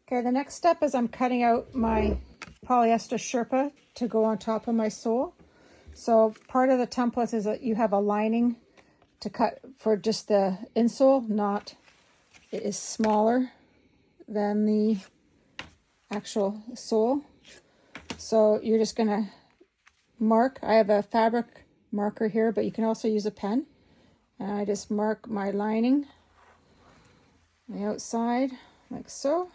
Okay, the next step is I'm cutting out my polyester sherpa to go on top of my sole. So part of the template is that you have a lining to cut for just the insole, not it is smaller than the actual sole. So you're just gonna mark. I have a fabric marker here, but you can also use a pen. And I just mark my lining on the outside like so.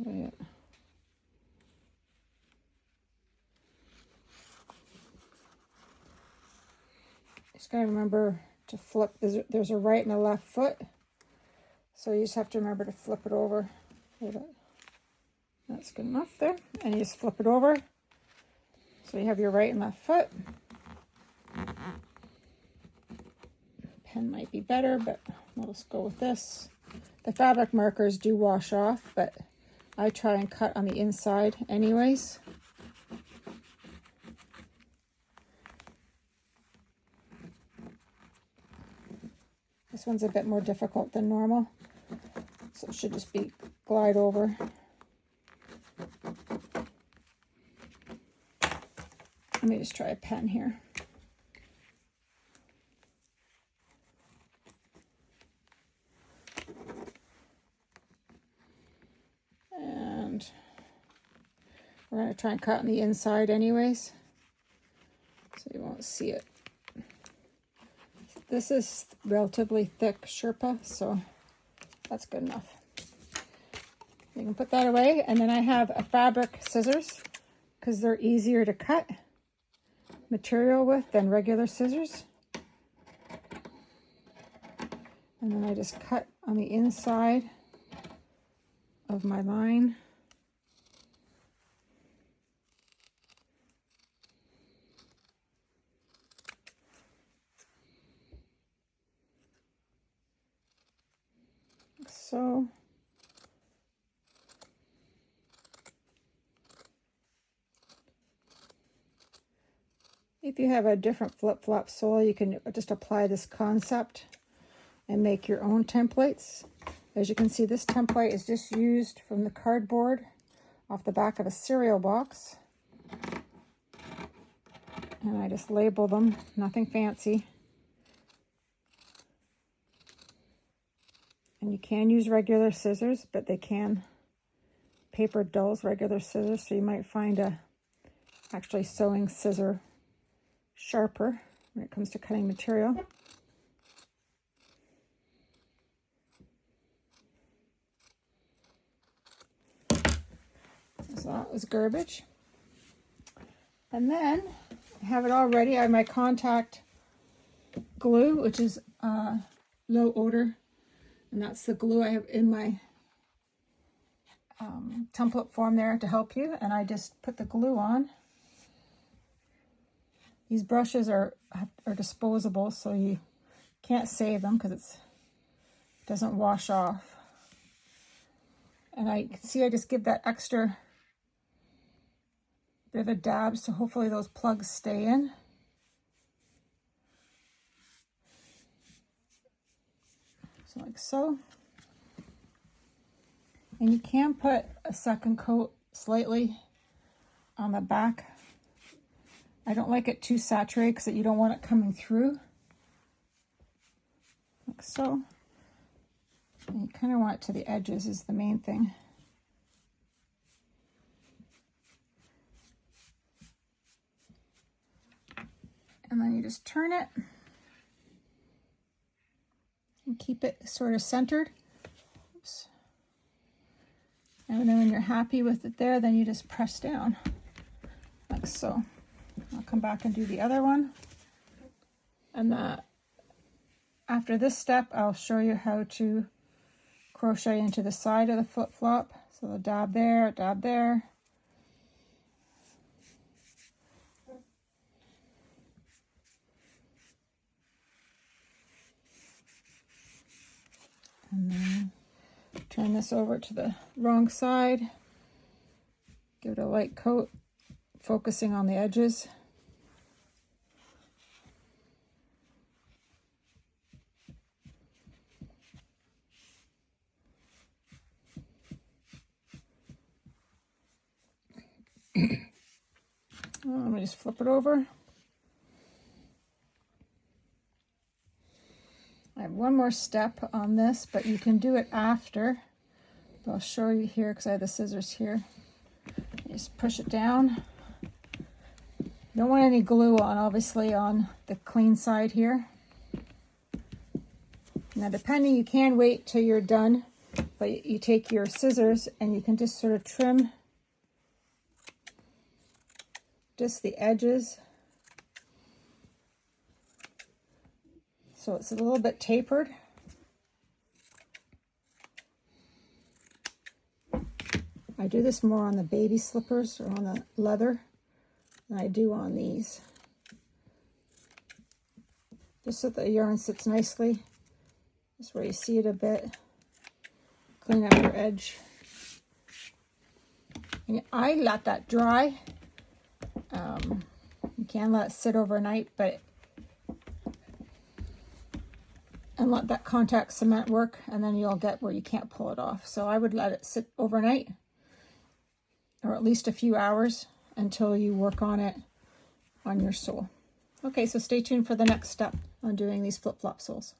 Yeah. Just gotta remember to flip. There's a right and a left foot, so you just have to remember to flip it over. That's good enough there, and you just flip it over. So you have your right and left foot. Pen might be better, but we'll just go with this. The fabric markers do wash off, but I try and cut on the inside anyways. This one's a bit more difficult than normal, so it should just be glide over. Let me just try a pen here. And we're going to try and cut on the inside anyways, so you won't see it. This is relatively thick sherpa, so that's good enough. You can put that away, and then I have a fabric scissors because they're easier to cut material with than regular scissors. And then I just cut on the inside of my line. Like so. If you have a different flip-flop sole, you can just apply this concept and make your own templates. As you can see, this template is just used from the cardboard off the back of a cereal box. And I just label them, nothing fancy. And you can use regular scissors, but they can paper dulls regular scissors, so you might find a actually sewing scissor sharper when it comes to cutting material. So that was garbage. And then I have it all ready. I have my contact glue, which is low odor, and that's the glue I have in my template form there to help you. And I just put the glue on. These brushes are disposable, so you can't save them because it doesn't wash off. And I can see I just give that extra bit of a dab, so hopefully those plugs stay in. So like so. And you can put a second coat slightly on the back. I don't like it too saturated because you don't want it coming through. Like so. And you kind of want it to the edges is the main thing. And then you just turn it and keep it sort of centered. Oops. And then when you're happy with it there, then you just press down like so. I'll come back and do the other one. And after this step, I'll show you how to crochet into the side of the flip-flop. So the dab there, dab there. And then turn this over to the wrong side. Give it a light coat, focusing on the edges. Let me just flip it over. I have one more step on this, but you can do it after. But I'll show you here because I have the scissors here. You just push it down. You don't want any glue on, obviously, on the clean side here. Now, depending, you can wait till you're done, but you take your scissors and you can just sort of trim just the edges. So it's a little bit tapered. I do this more on the baby slippers or on the leather than I do on these. Just so the yarn sits nicely. Just where you see it a bit. Clean up your edge. And I let that dry. You can let it sit overnight, but and let that contact cement work, and then you'll get where you can't pull it off. So I would let it sit overnight, or at least a few hours, until you work on it on your sole. Okay, so stay tuned for the next step on doing these flip-flop soles.